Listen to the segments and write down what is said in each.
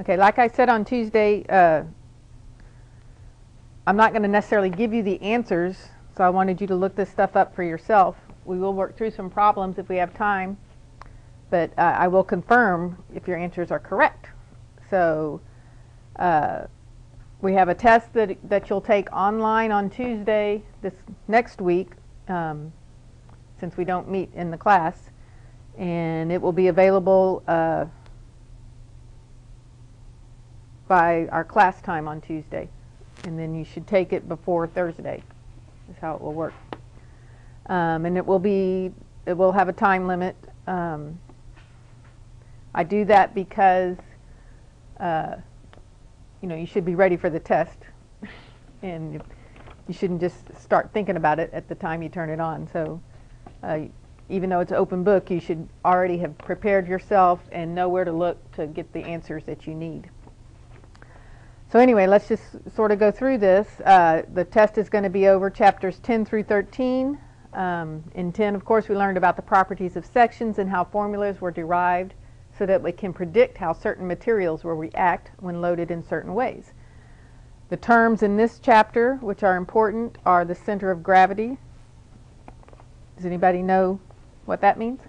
Okay, like I said on Tuesday, I'm not going to necessarily give you the answers, so I wanted you to look this stuff up for yourself. We will work through some problems if we have time, but I will confirm if your answers are correct. So we have a test that you'll take online on Tuesday this next week, since we don't meet in the class, and it will be available by our class time on Tuesday, and then you should take it before Thursday is how it will work. And it will have a time limit. I do that because you should be ready for the test, and you shouldn't just start thinking about it at the time you turn it on. So even though it's open book, you should already have prepared yourself and know where to look to get the answers that you need. So anyway, let's just sort of go through this. The test is going to be over chapters 10 through 13. In 10, of course, we learned about the properties of sections and how formulas were derived so that we can predict how certain materials will react when loaded in certain ways. The terms in this chapter, which are important, are the center of gravity. Does anybody know what that means?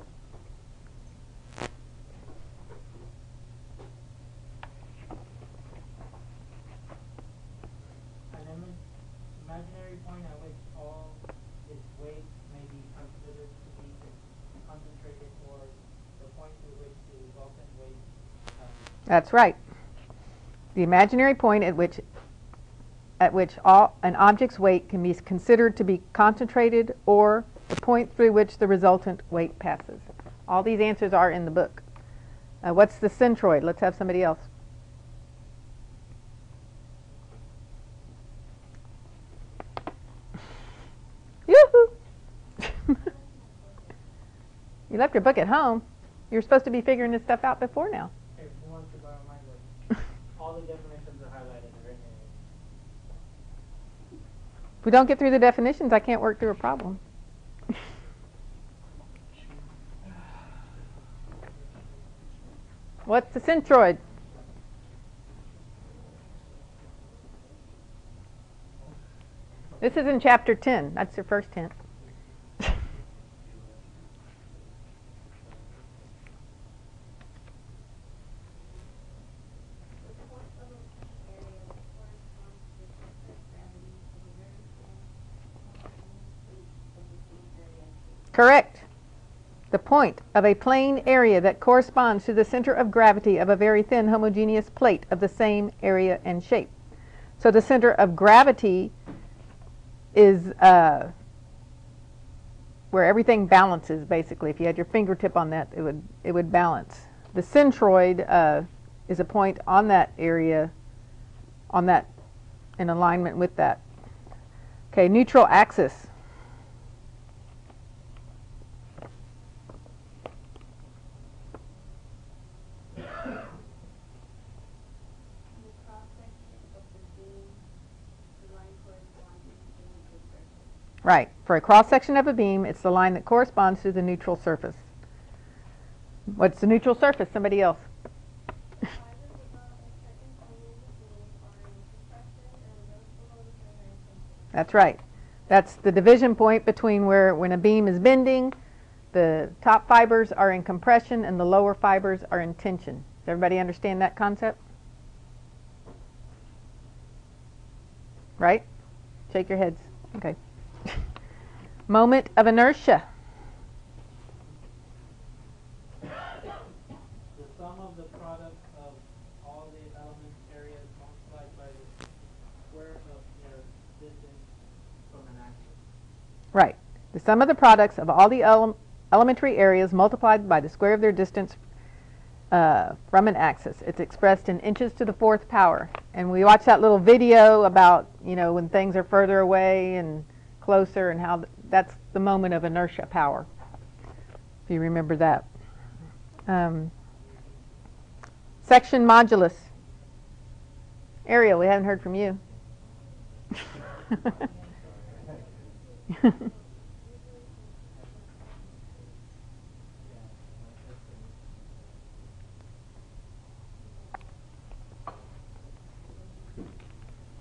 Imaginary point at which all its weight may be considered to be concentrated, or the point to which the resultant weight. That's right. The imaginary point at which an object's weight can be considered to be concentrated, or the point through which the resultant weight passes. All these answers are in the book. What's the centroid? Let's have somebody else. Yoo-hoo! You left your book at home. You're supposed to be figuring this stuff out before now. Hey, who wants to borrow my book? All the definitions are highlighted and written in it. If we don't get through the definitions, I can't work through a problem. What's the centroid? This is in chapter 10. That's your first hint. Correct. The point of a plane area that corresponds to the center of gravity of a very thin homogeneous plate of the same area and shape. So the center of gravity is where everything balances, basically. If you had your fingertip on that, it would balance. The centroid is a point on that area, in alignment with that. Okay, neutral axis. Right. For a cross-section of a beam, it's the line that corresponds to the neutral surface. What's the neutral surface? Somebody else. That's right. That's the division point between when a beam is bending, the top fibers are in compression and the lower fibers are in tension. Does everybody understand that concept? Right? Shake your heads. Okay. Moment of inertia. The sum of the product of all the element areas multiplied by the square of their distance from an axis. Right. The sum of the products of all the elementary areas multiplied by the square of their distance from an axis. It's expressed in inches to the fourth power. And we watched that little video about, when things are further away and closer, and how that's the moment of inertia power, if you remember that. Section modulus. Ariel, we haven't heard from you.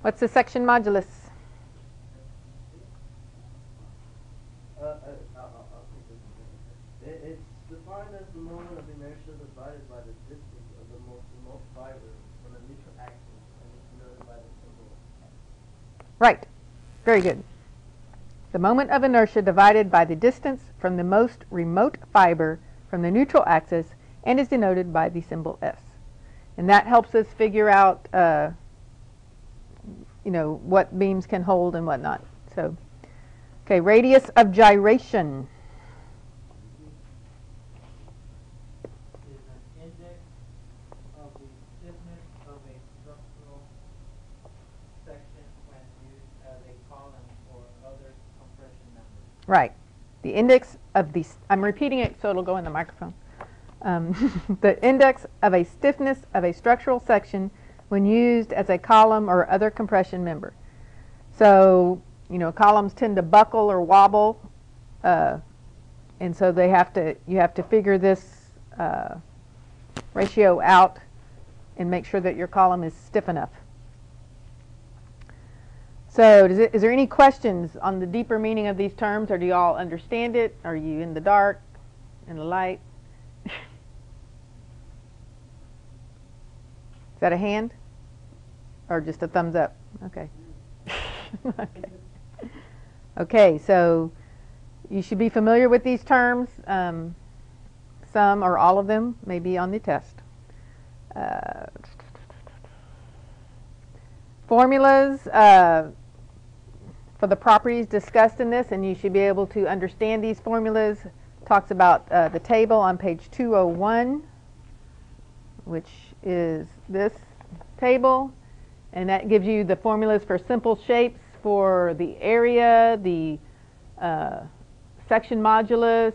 What's the section modulus? I'll take this one. It's defined as the moment of inertia divided by the distance of the most remote fiber from the neutral axis and is denoted by the symbol. Right. Very good. The moment of inertia divided by the distance from the most remote fiber from the neutral axis and is denoted by the symbol S. And that helps us figure out, what beams can hold and whatnot. So, okay, radius of gyration. Is an index of the stiffness of a structural section when used as a column or other compression member. Right. The index of the, I'm repeating it so it'll go in the microphone. The index of a stiffness of a structural section when used as a column or other compression member. So, columns tend to buckle or wobble, and so you have to figure this ratio out and make sure that your column is stiff enough. So is there any questions on the deeper meaning of these terms, or do you all understand it? Are you in the dark, in the light? Is that a hand? Or just a thumbs up? Okay. Okay. Okay, so you should be familiar with these terms. Some or all of them may be on the test. Formulas for the properties discussed in this, and you should be able to understand these formulas. Talks about the table on page 201, which is this table, and that gives you the formulas for simple shapes for the area, the section modulus,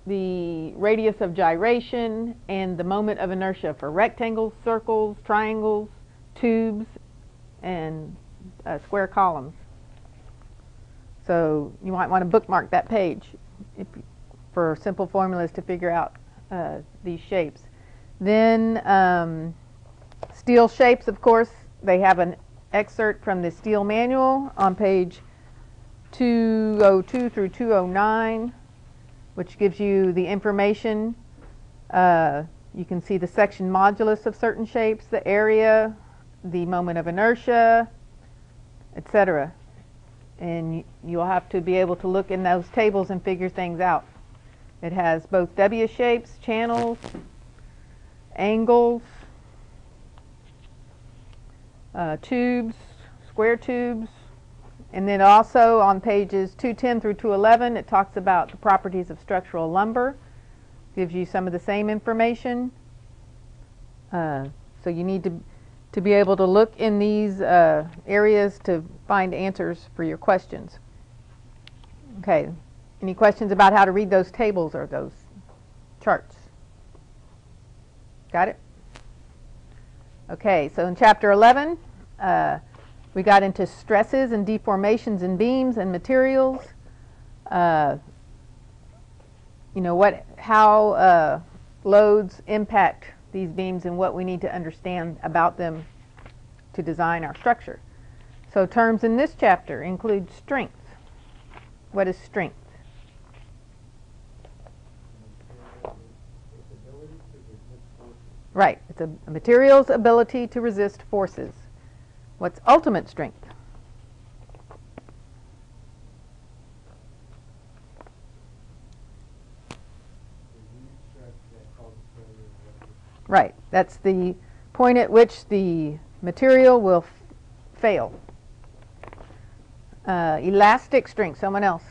the radius of gyration, and the moment of inertia for rectangles, circles, triangles, tubes, and square columns. So you might want to bookmark that page for simple formulas to figure out these shapes. Then steel shapes, of course, they have an excerpt from the steel manual on page 202 through 209, which gives you the information. You can see the section modulus of certain shapes, the area, the moment of inertia, etc. And you'll have to be able to look in those tables and figure things out. It has both W shapes, channels, angles, tubes, square tubes, and then also on pages 210 through 211 it talks about the properties of structural lumber. Gives you some of the same information. So you need to be able to look in these areas to find answers for your questions. Okay, any questions about how to read those tables or those charts? Got it? Okay, so in chapter 11, we got into stresses and deformations in beams and materials. How loads impact these beams and what we need to understand about them to design our structure. So terms in this chapter include strength. What is strength? Right, it's a material's ability to resist forces. What's ultimate strength? Right, that's the point at which the material will fail. Elastic strength, someone else.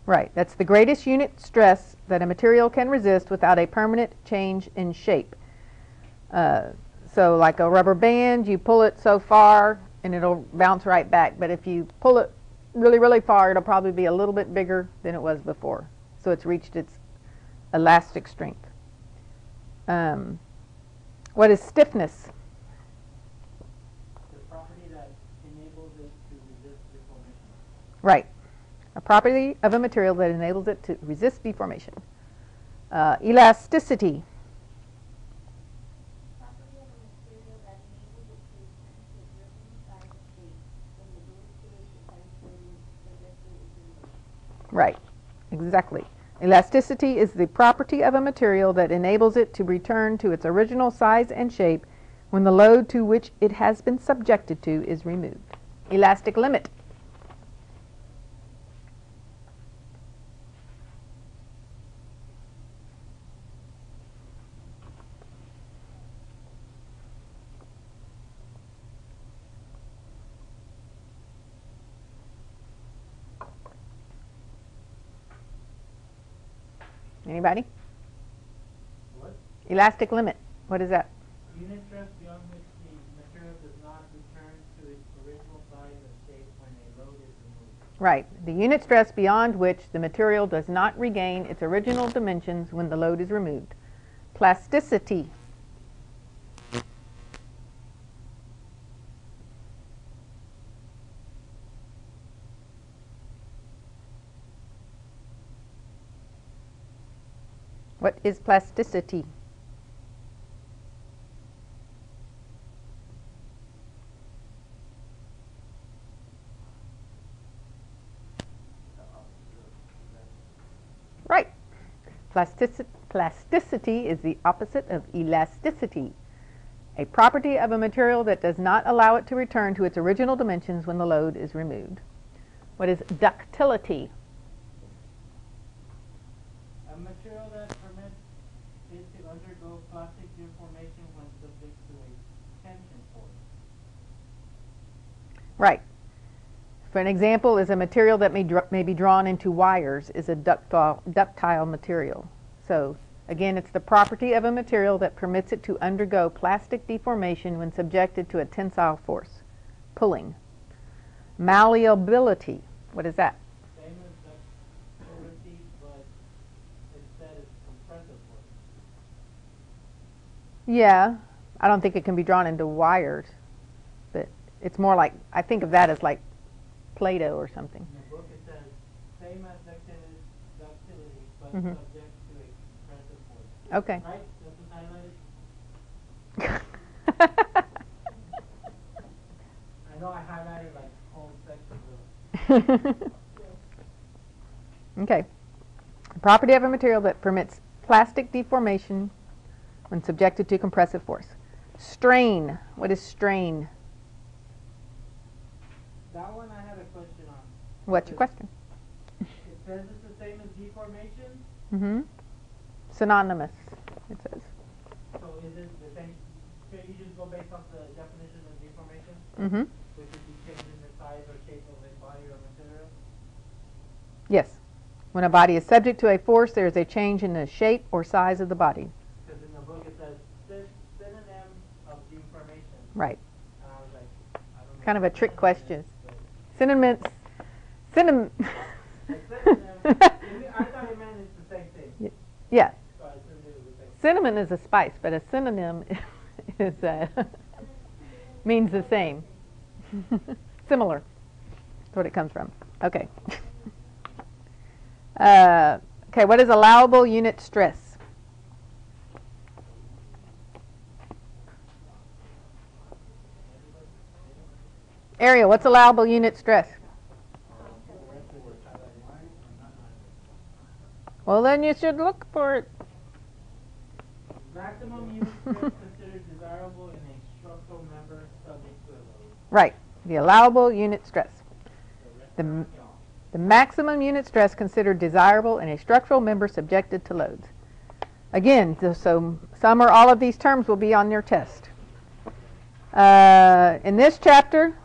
Right, that's the greatest unit stress that a material can resist without a permanent change in shape. So like a rubber band, you pull it so far and it'll bounce right back. But if you pull it really, really far, it'll probably be a little bit bigger than it was before. So it's reached its elastic strength. What is stiffness? The property that enables it to resist deformation. Right. A property of a material that enables it to resist deformation. Elasticity. Property of a material that enables it to return to its original size or shape when the load to which it has been subjected is removed. Right, exactly. Elasticity is the property of a material that enables it to return to its original size and shape when the load to which it has been subjected to is removed. Elastic limit. Anybody? What? Elastic limit. What is that? Unit stress beyond which the material does not return to its original size or shape when a load is removed. Right. The unit stress beyond which the material does not regain its original dimensions when the load is removed. Plasticity. What is plasticity? Right. Plasticity is the opposite of elasticity, a property of a material that does not allow it to return to its original dimensions when the load is removed. What is ductility? A material that permits it to undergo plastic deformation when subject to a tension force. Right. For an example, is a material that may be drawn into wires is a ductile material. So again, it's the property of a material that permits it to undergo plastic deformation when subjected to a tensile force, pulling. Malleability, what is that? Same as ductility, but instead it's compressive force. Yeah, I don't think it can be drawn into wires, but it's more like, I think of that as like Play-Doh or something. In the book it says same as ductility, but Mhm. subject to a compressive force. Okay. Right? That's what's highlighted? I know I highlighted like whole sections of Okay. The property of a material that permits plastic deformation when subjected to compressive force. Strain. What is strain? that one I had a question on. What's your question? It says it's the same as deformation, Mm-hmm. Synonymous, it says. so is it the same? So you just go based off the definition of deformation, Mm-hmm. which is the change in the size or shape of a body or material? Yes. When a body is subject to a force, there is a change in the shape or size of the body. Because in the book it says synonym of deformation. Right. And I was like, I don't know. Kind of a what trick synonym question. is, but- Synonyms. Synonym. Like synonym, I thought it meant it's the same thing. Yeah. So I assumed it was the same. Cinnamon is a spice, but a synonym is means the same. Similar. That's what it comes from. Okay. Okay, what is allowable unit stress? Ariel, what's allowable unit stress? Well, then you should look for it. Maximum unit stress considered desirable in a structural member subject to a load. Right, the allowable unit stress. The maximum unit stress considered desirable in a structural member subjected to loads. Again, so some or all of these terms will be on your test. In this chapter,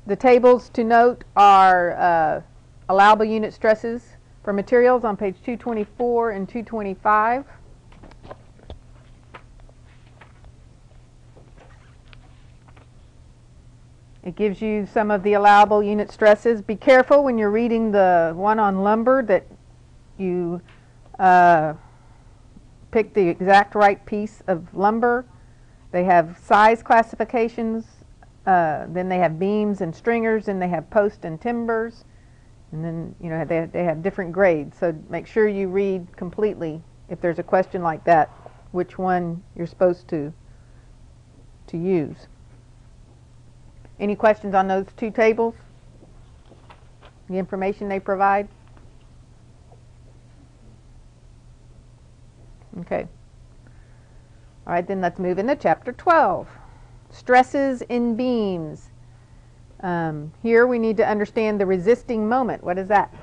the tables to note are allowable unit stresses for materials on page 224 and 225. It gives you some of the allowable unit stresses. Be careful when you're reading the one on lumber that you pick the exact right piece of lumber. They have size classifications, then they have beams and stringers, and they have post and timbers, and then they have different grades. So make sure you read completely if there's a question like that, which one you're supposed to use. Any questions on those two tables? The information they provide? Okay. All right, then let's move into chapter 12. Stresses in beams. Here we need to understand the resisting moment. What is that?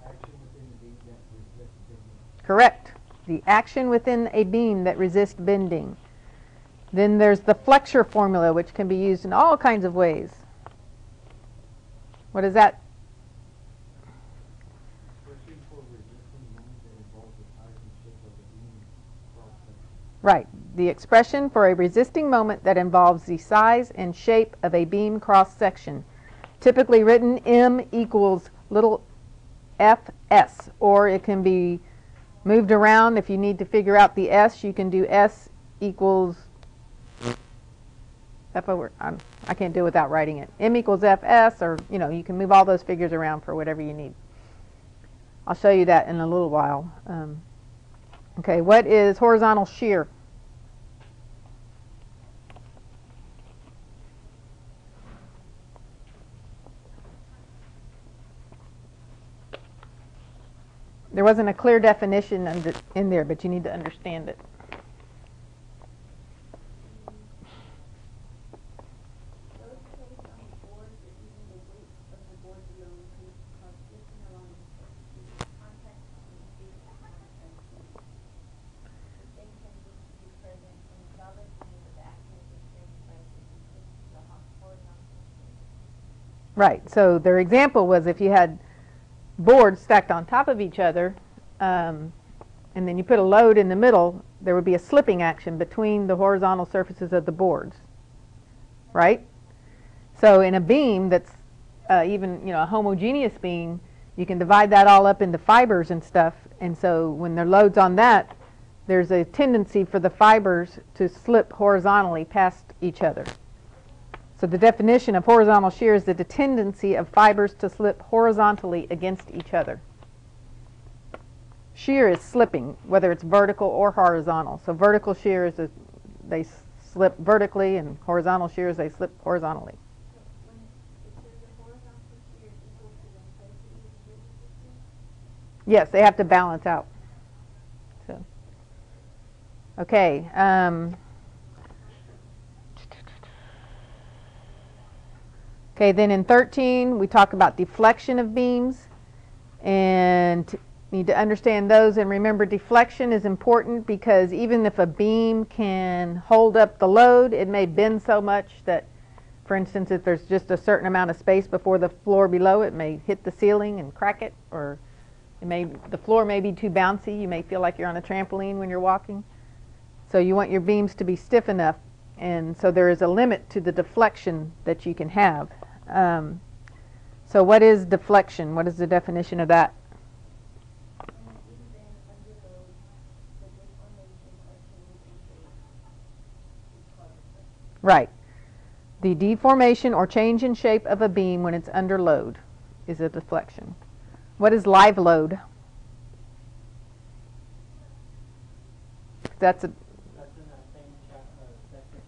Action within the beam that resists bending. Correct. The action within a beam that resists bending. Then there's the flexure formula, which can be used in all kinds of ways. What is that? Searching for resisting moment that involves the size and shape of the beam cross-section. Right. The expression for a resisting moment that involves the size and shape of a beam cross-section. Typically written M equals little fs, or it can be moved around. If you need to figure out the s, you can do s equals f over, I can't do it without writing it. M equals fs, or you can move all those figures around for whatever you need. I'll show you that in a little while. Okay, what is horizontal shear? There wasn't a clear definition in there, but you need to understand it. Those placed on the board that using the weight of the board alone can cause friction along the surface due to contact between base and contact. The same tendency to be present in a solid beam with the action is experienced by resistance to the horizontal shear. Right, so their example was if you had boards stacked on top of each other, and then you put a load in the middle, there would be a slipping action between the horizontal surfaces of the boards, right? So in a beam that's even a homogeneous beam, you can divide that all up into fibers and stuff, and so when there are loads on that, there's a tendency for the fibers to slip horizontally past each other. So the definition of horizontal shear is the tendency of fibers to slip horizontally against each other. Shear is slipping, whether it's vertical or horizontal. So vertical shear is they slip vertically, and horizontal shear is they slip horizontally. When it says the horizontal shear is equal to the intensity of the resistance, Yes, they have to balance out. So, okay. Okay, then in 13, we talk about deflection of beams, and need to understand those. And remember, deflection is important because even if a beam can hold up the load, it may bend so much that, for instance, if there's just a certain amount of space before the floor below, it may hit the ceiling and crack it, or the floor may be too bouncy. You may feel like you're on a trampoline when you're walking. So you want your beams to be stiff enough, and so there is a limit to the deflection that you can have. So what is deflection? What is the definition of that? when a beam bends under load, the deformation or change in shape is called deflection. Right. The deformation or change in shape of a beam when it's under load is a deflection. What is live load? That's a That's in that same section.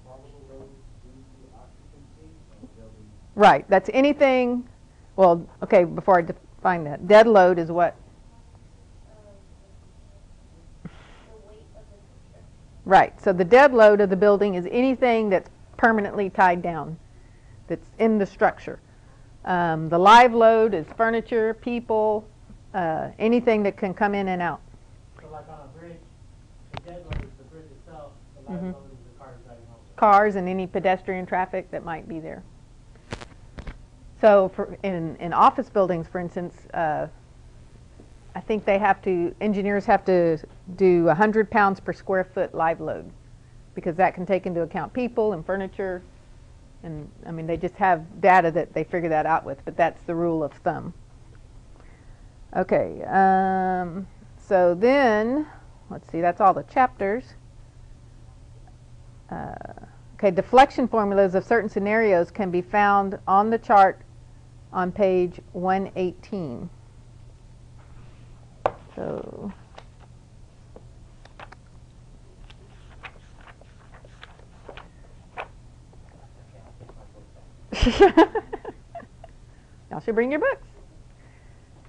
Probable load due to occupancy of the building. right. That's anything. Well, okay. Before I define that, dead load is what? The weight of the construction. Right. So the dead load of the building is anything that's permanently tied down, that's in the structure. The live load is furniture, people, anything that can come in and out. So like on a bridge, the dead load is the bridge itself, the live Mhm. load is the cars driving over. Cars and any pedestrian traffic that might be there. So in office buildings, for instance, I think engineers have to do 100 pounds per square foot live load, because that can take into account people and furniture. And I mean, they just have data that they figure that out with, but that's the rule of thumb. Okay, so then, let's see, that's all the chapters. Okay, deflection formulas of certain scenarios can be found on the chart on page 118. So y'all should bring your books.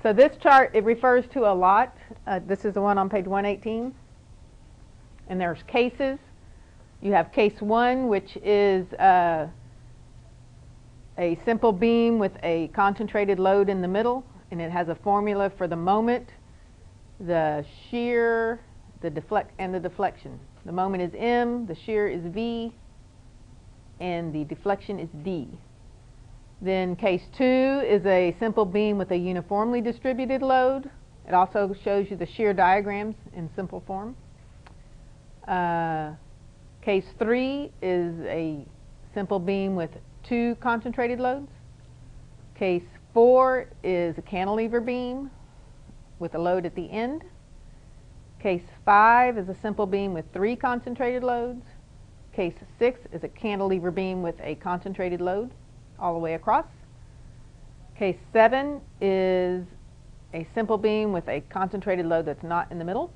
So this chart, it refers to a lot. This is the one on page 118. And there's cases. You have case 1, which is a simple beam with a concentrated load in the middle, and it has a formula for the moment, the shear, the deflection. The moment is M, the shear is V, and the deflection is D. Then case 2 is a simple beam with a uniformly distributed load. It also shows you the shear diagrams in simple form. Case 3 is a simple beam with 2 concentrated loads. Case 4 is a cantilever beam with a load at the end. Case 5 is a simple beam with 3 concentrated loads. Case 6 is a cantilever beam with a concentrated load all the way across. Case 7 is a simple beam with a concentrated load that's not in the middle.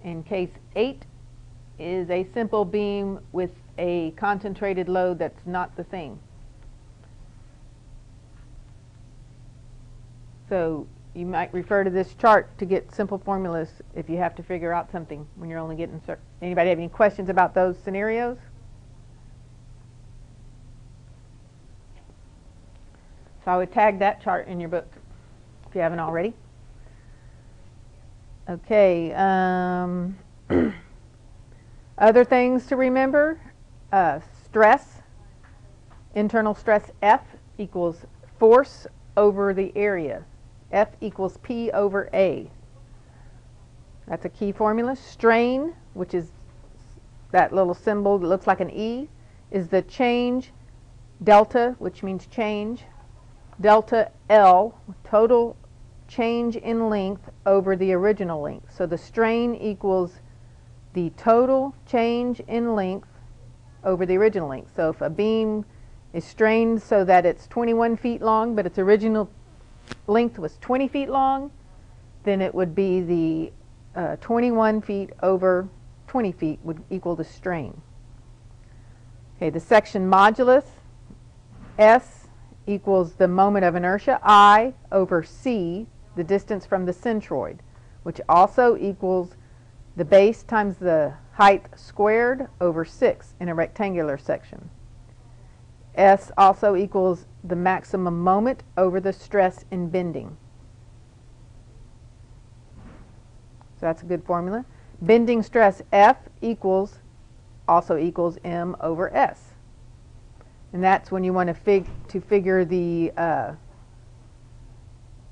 And case 8 is a simple beam with a concentrated load that's not the same. So you might refer to this chart to get simple formulas if you have to figure out something when you're only getting certain. Anybody have any questions about those scenarios? So I would tag that chart in your book if you haven't already. Okay. Other things to remember, stress, internal stress F equals force over the area. F equals P over A. That's a key formula. Strain, which is that little symbol that looks like an E, is the change, delta, which means change, delta L, total change in length over the original length. So the strain equals the total change in length over the original length. So if a beam is strained so that it's 21 feet long, but its original length was 20 feet long, then it would be the 21 feet over 20 feet would equal the strain. Okay, the section modulus, S equals the moment of inertia, I over C, the distance from the centroid, which also equals the base times the height squared over 6 in a rectangular section. S also equals the maximum moment over the stress in bending. So that's a good formula. Bending stress F also equals M over S. And that's when you want to figure the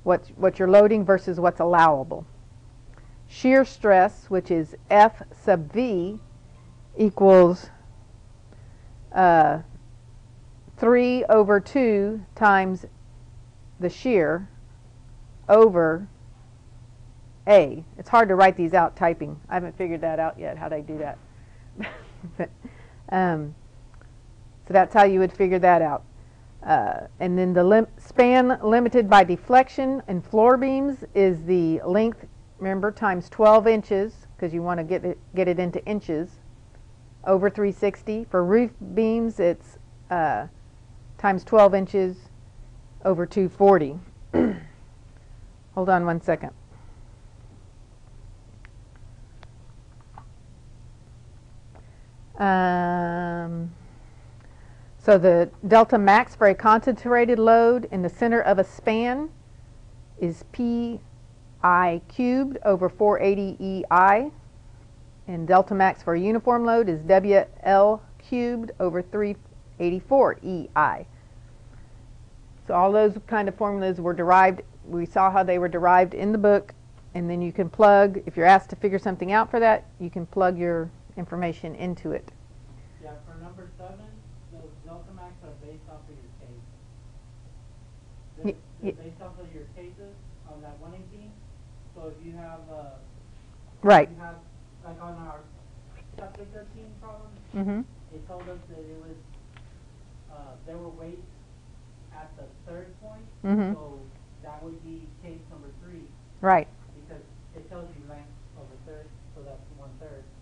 what you're loading versus what's allowable. Shear stress, which is F sub V, equals 3 over 2 times the shear over A. It's hard to write these out typing. I haven't figured that out yet, how they do that. So that's how you would figure that out. And then the span limited by deflection in floor beams is the length, remember, times 12 inches, because you want to get it into inches, over 360. For roof beams, it's times 12 inches over 240. Hold on one second. So the delta max for a concentrated load in the center of a span is Pi cubed over 480 EI. And delta max for a uniform load is WL cubed over 384 EI. So all those kind of formulas were derived. We saw how they were derived in the book. And then you can plug, if you're asked to figure something out for that, you can plug your information into it. Yeah, for number 7, those delta max are based off of your case. They're based off of your cases on that 118. So if you have, Right. you have, like on our chapter 13 problem, it told us that it was, there were weights at the third point. So that would be case number 3. Right. Because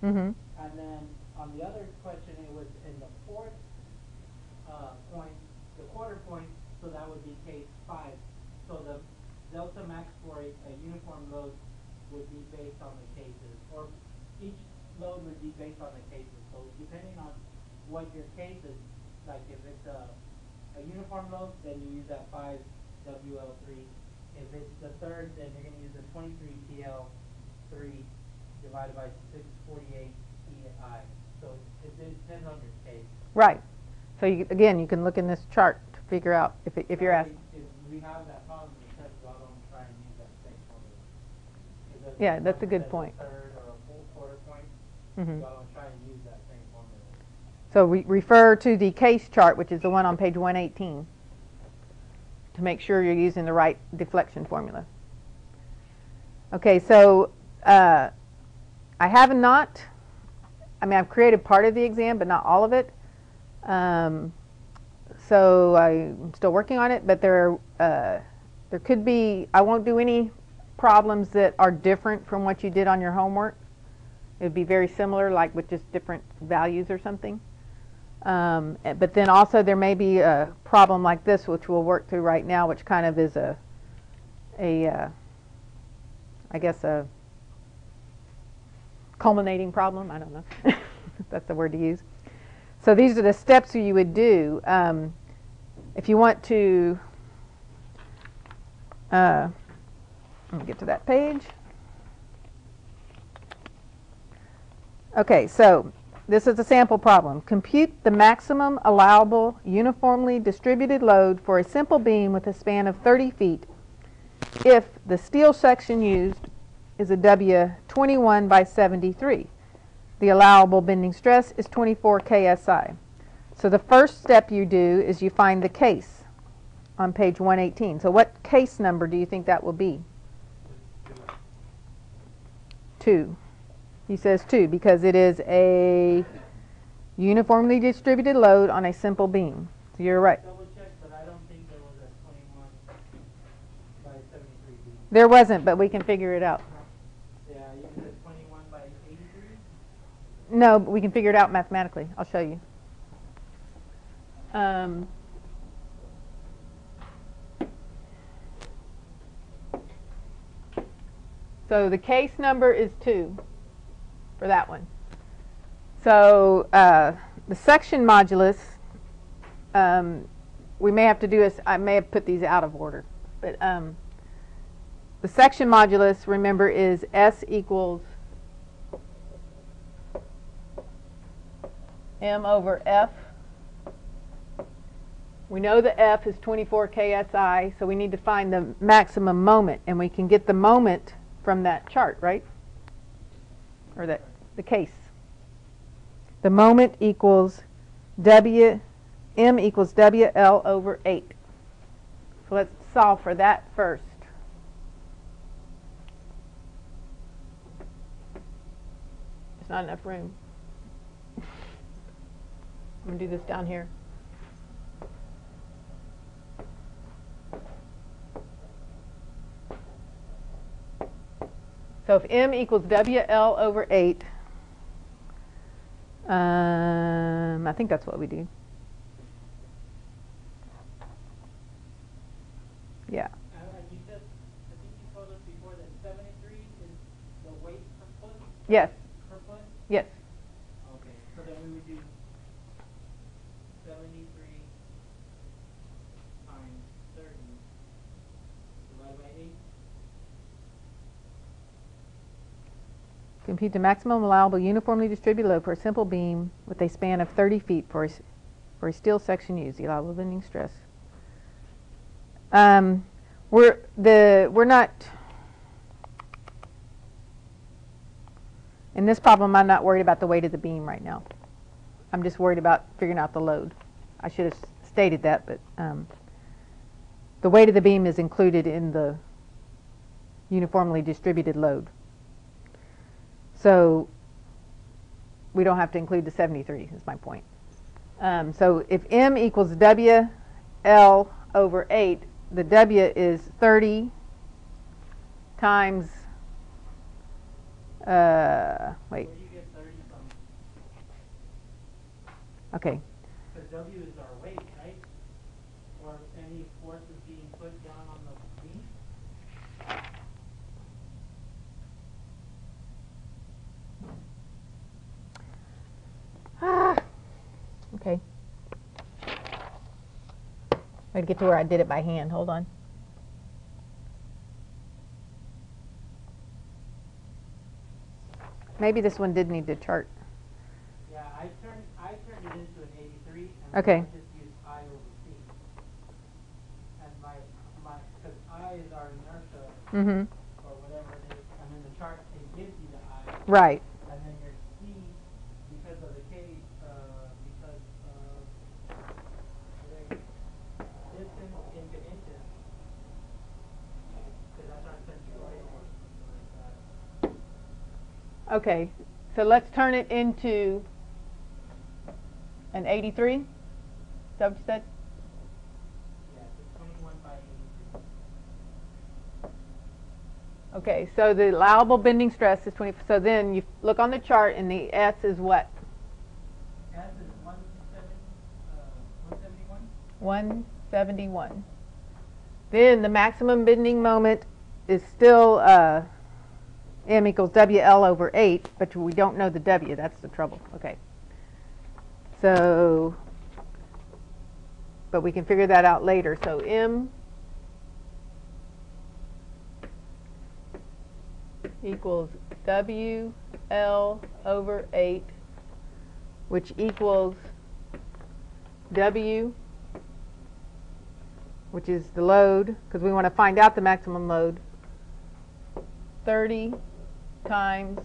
Mm-hmm. And then on the other question, it was in the fourth point, the quarter point, so that would be case 5. So the delta max for a uniform load would be based on the cases, or each load would be based on the cases. So depending on what your case is, like if it's a uniform load, then you use that 5 WL3. If it's the third, then you're going to use the 23 TL3 divided by 648 TI. So it depends on your case. Right. So you, again, you can look in this chart to figure out if you're asked. If we have that problem, because y'all don't try and use that same formula. If there's Yeah, that's a one good that's point. third or a full quarter point, Mhm. y'all don't try and use that same formula. So we refer to the case chart, which is the one on page 118, to make sure you're using the right deflection formula. Okay, so I have not, I mean, I've created part of the exam, but not all of it. So I'm still working on it, but there could be, I won't do any problems that are different from what you did on your homework. It would be very similar, like with just different values or something. But then also there may be a problem like this, which we'll work through right now, which kind of is I guess a culminating problem. I don't know if that's the word to use. So these are the steps you would do. If you want to, let me get to that page. Okay, so this is a sample problem. Compute the maximum allowable uniformly distributed load for a simple beam with a span of 30 feet if the steel section used is a W21 by 73. The allowable bending stress is 24 KSI. So the first step you do is you find the case on page 118. So what case number do you think that will be? 2. He says 2 because it is a uniformly distributed load on a simple beam. So you're right. Double check, but I don't think there was a 21 by 73 beam. There wasn't, but we can figure it out. Yeah, you said 21 by 83? No, but we can figure it out mathematically. I'll show you. So the case number is 2 for that one. So the section modulus, we may have to do I may have put these out of order, but the section modulus, remember, is S equals M over F. We know the F is 24 KSI, so we need to find the maximum moment, and we can get the moment from that chart, right? Or the case. The moment equals M equals WL over 8. So let's solve for that first. There's not enough room. I'm going to do this down here. So if M equals WL over 8, I think that's what we do. Yeah. You said, I think you told us before that 73 is the weight per foot? Yes. Per foot? Yes. Okay, so then we would do 73 times 30 divided by 8. Compute the maximum allowable uniformly distributed load for a simple beam with a span of 30 feet for a steel section used. The allowable bending stress. We're not, in this problem, I'm not worried about the weight of the beam right now. I'm just worried about figuring out the load. I should have stated that, but the weight of the beam is included in the uniformly distributed load. So we don't have to include the 73 is my point. So if M equals WL over 8, the W is 30 times, wait. Where do you get 30 Okay. Because W is our weight, right? Or any forces being put down on the beam. Ah, okay. I'd get to where I did it by hand. Hold on. Maybe this one did need the chart. Yeah, I turned it into an 83, and Okay. I just used I over C. And because I is our inertia, Mm-hmm. or whatever it is, and then the chart, it gives you the I, Right. and then your C, because of the K, because of distance into inches, because that's our centroid or something like that. Okay. So let's turn it into an 83. Is that what you said? Yeah, so 21 by 83. Okay. So the allowable bending stress is 20. So then you look on the chart, and the S is what? S is 171. 171. Then the maximum bending moment is still M equals WL over 8, but we don't know the W. That's the trouble. Okay. So, but we can figure that out later. So M equals WL over 8, which equals W, which is the load, because we want to find out the maximum load, 30 times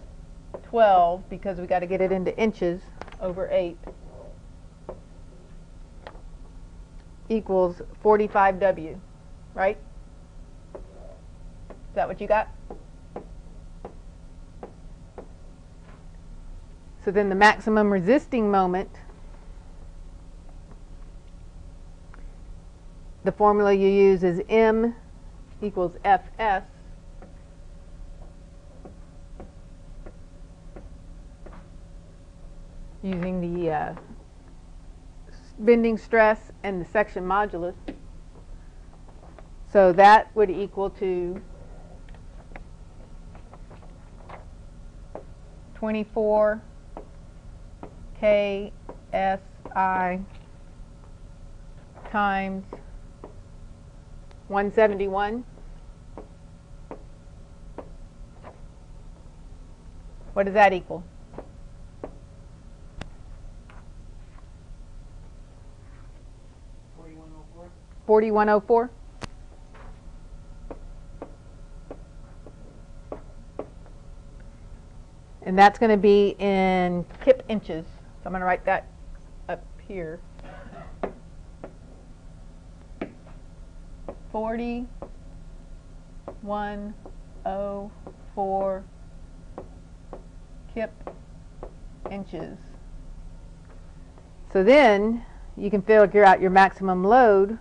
12, because we got to get it into inches, over 8, equals 45W, right? Is that what you got? So then the maximum resisting moment, the formula you use is M equals Fs using the bending stress and the section modulus. So that would equal to 24 KSI times 171. What does that equal? 4104. 4104. And that's going to be in kip inches. So I'm going to write that up here. 4104 kip inches. So then you can figure out your maximum load,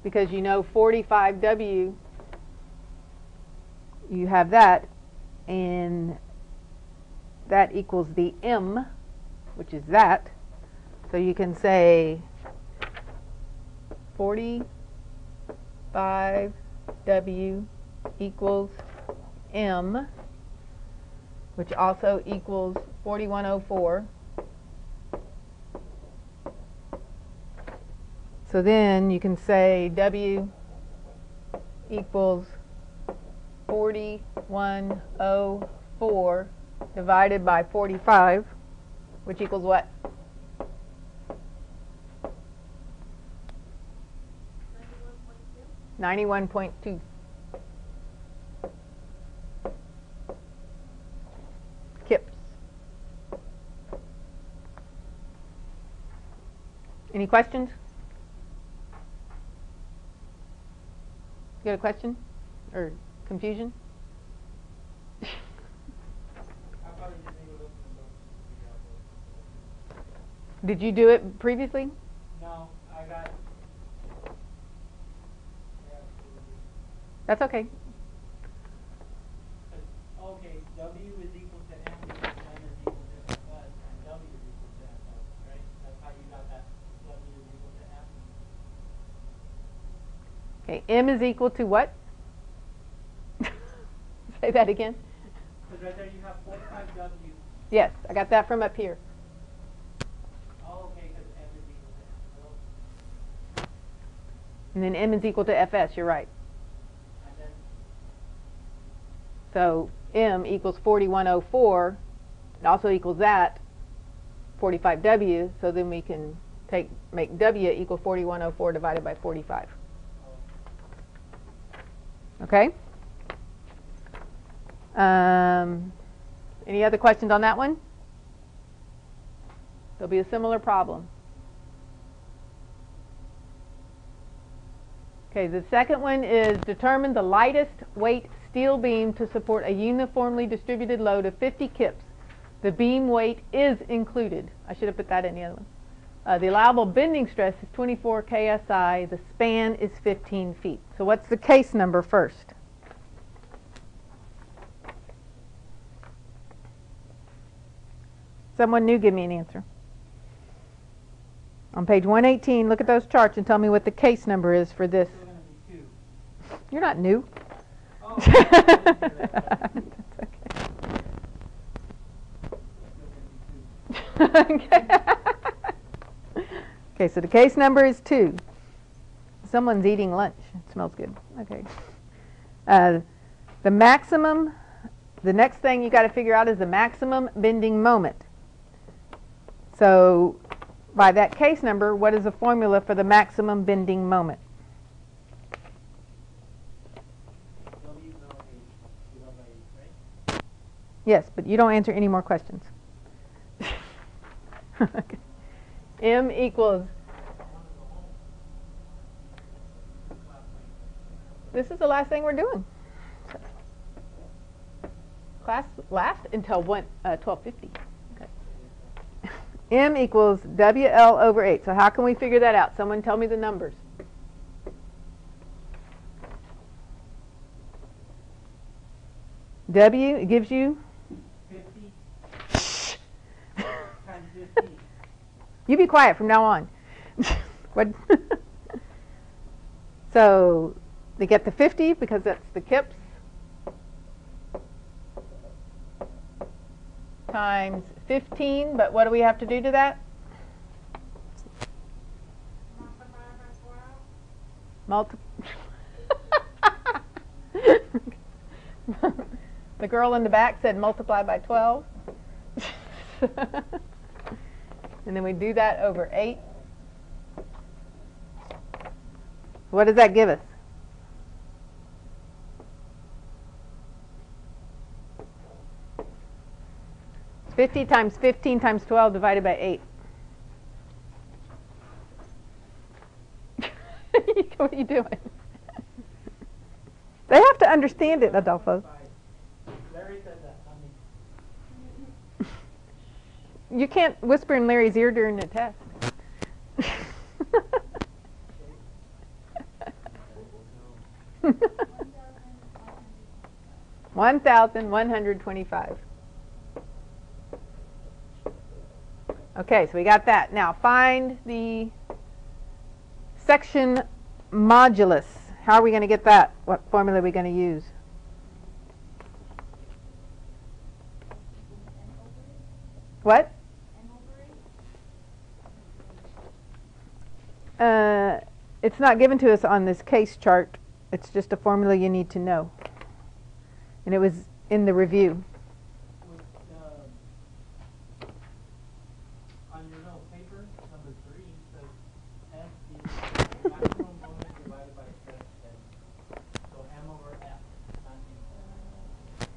because you know 45W, you have that, and that equals the M, which is that. So you can say 45W equals M, which also equals 4104. So then you can say W equals 4104 divided by 45, which equals what? 91.2. Kips. Any questions? You got a question or confusion? I probably just need to look in the book to figure out what. Did you do it previously? No, I got. Yeah, That's okay. okay, W is equal to M because M is equal to Fs, and W is equal to Fs, right? Okay, M is equal to what? Say that again. Because right there you have 45W. Yes, I got that from up here. Oh, okay, because M is equal to M. And then M is equal to Fs, you're right. And then So M equals 4104. It also equals that, 45W. So then we can make W equal 4104 divided by 45. Okay? Any other questions on that one? There'll be a similar problem. Okay, the second one is determine the lightest weight steel beam to support a uniformly distributed load of 50 kips. The beam weight is included. I should have put that in the other one. The allowable bending stress is 24 KSI. The span is 15 feet. So what's the case number first? Someone new, give me an answer. On page 118, look at those charts and tell me what the case number is for this. still going to be 2. You're not new. Oh, okay. Still going to be 2. Okay, so the case number is 2. Someone's eating lunch. It smells good. Okay. The maximum, the next thing you got to figure out is the maximum bending moment. So by that case number, what is the formula for the maximum bending moment? W L H divided by 8, right? Yes, but you don't answer any more questions. Okay. M equals, this is the last thing we're doing. Class lasts until 12:50. Okay. M equals WL over 8. So how can we figure that out? Someone tell me the numbers. W, it gives you 50 times 50. You be quiet from now on. What? So they get the 50 because that's the kips times 15, but what do we have to do to that? The girl in the back said multiply by 12. And then we do that over 8. What does that give us? It's 50 times 15 times 12 divided by 8. What are you doing? They have to understand it, Adolfo. Larry said that, not me. You can't whisper in Larry's ear during the test. 1,125. Okay, so we got that. Now find the section modulus. How are we going to get that? What formula are we going to use? What? It's not given to us on this case chart. It's just a formula you need to know. And it was in the review. On your note paper, number 3 says F is maximum moment divided by stress tensor. So M over F. Not M.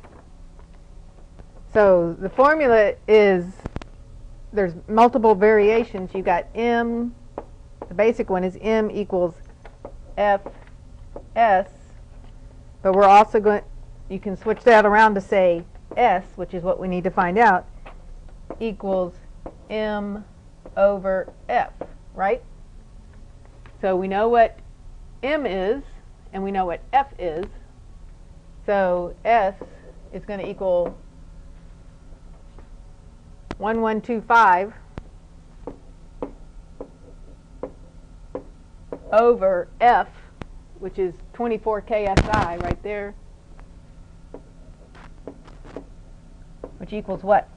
So the formula is, there's multiple variations. You got M, the basic one is M equals Fs, but we're also going, you can switch that around to say S, which is what we need to find out, equals M over F, right? So we know what M is, and we know what F is. So S is going to equal 1125 over F, which is 24 KSI right there, which equals what?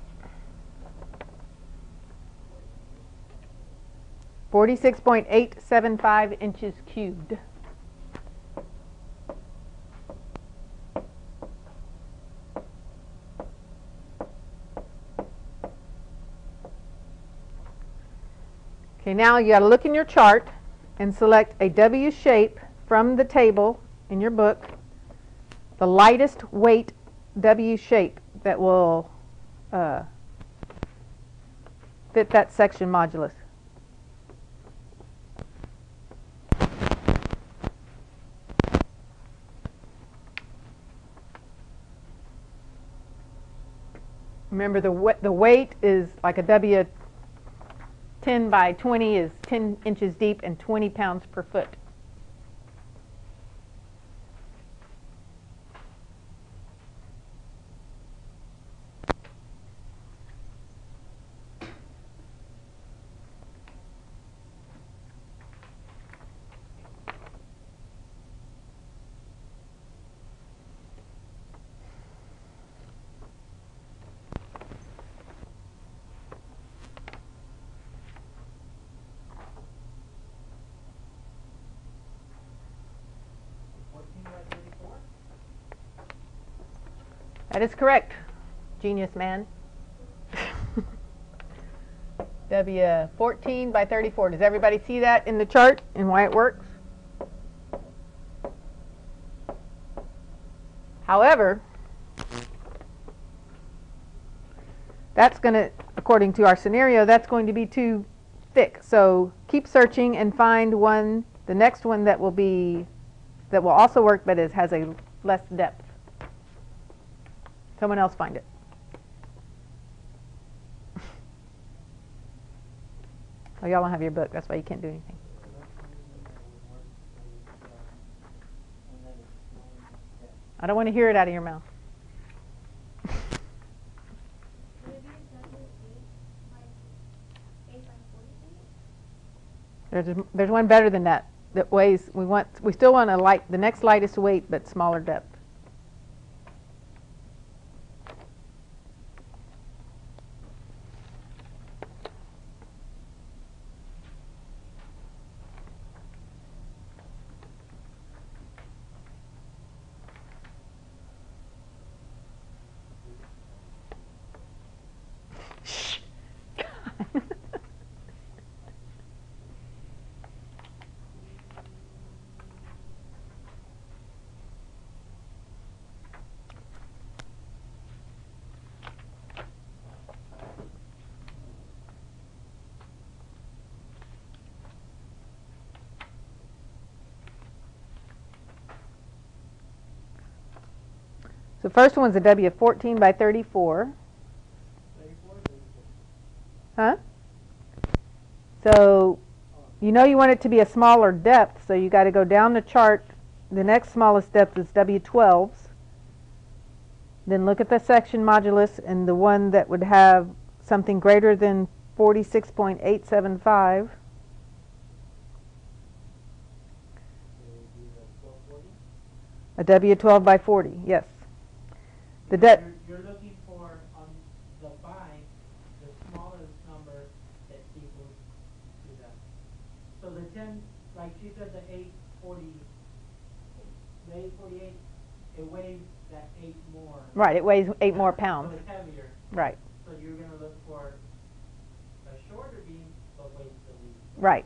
46.875 inches cubed. Okay, now you got to look in your chart and select a W shape from the table in your book, the lightest weight W shape that will fit that section modulus. Remember, the weight is like a W 10 by 20 is 10 inches deep and 20 pounds per foot. That is correct, genius man. W 14 by 34. Does everybody see that in the chart and why it works? However, that's going to, according to our scenario, that's going to be too thick. So keep searching and find one, the next one that will also work, but has a less depth. Someone else find it. Oh, y'all don't have your book. That's why you can't do anything. I don't want to hear it out of your mouth. There's one better than that. That weighs. We still want the next lightest weight, but smaller depth. The first one's a W 14 by 34. 34? Huh? So you know you want it to be a smaller depth, so you got to go down the chart. The next smallest depth is W 12s. Then look at the section modulus and the one that would have something greater than 46.875. A W 12 by 40, yes. The You're looking for on the bind the smallest number that equals to that. So the 10, like she said, the 848, it weighs that 8 more. Right, it weighs 8 more pounds. So it's heavier. Right. So you're going to look for a shorter beam, but weighs the least. Right.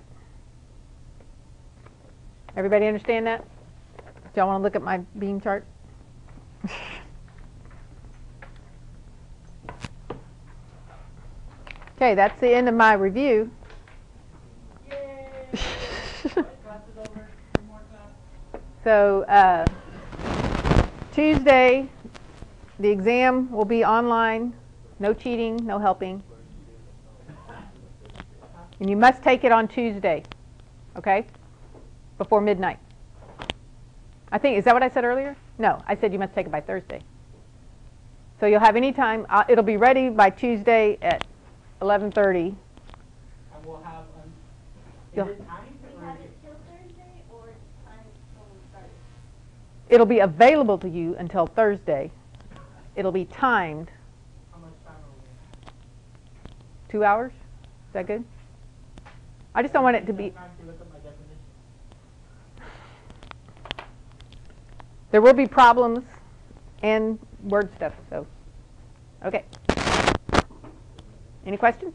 Everybody understand that? Do y'all want to look at my beam chart? Okay, that's the end of my review. Yay! Class is over. One more class. So Tuesday, the exam will be online. No cheating, no helping. And you must take it on Tuesday, okay? Before midnight. I think, is that what I said earlier? No, I said you must take it by Thursday. So you'll have any time. It'll be ready by Tuesday at 11:30. And we'll have, is You'll- it timed We or have is it till Thursday or time till It'll be available to you until Thursday. It'll be timed. How much time are we? 2 hours? Is that good? I just don't want it to be. Time to look at my definition. There will be problems and word stuff, so. Okay. Any questions?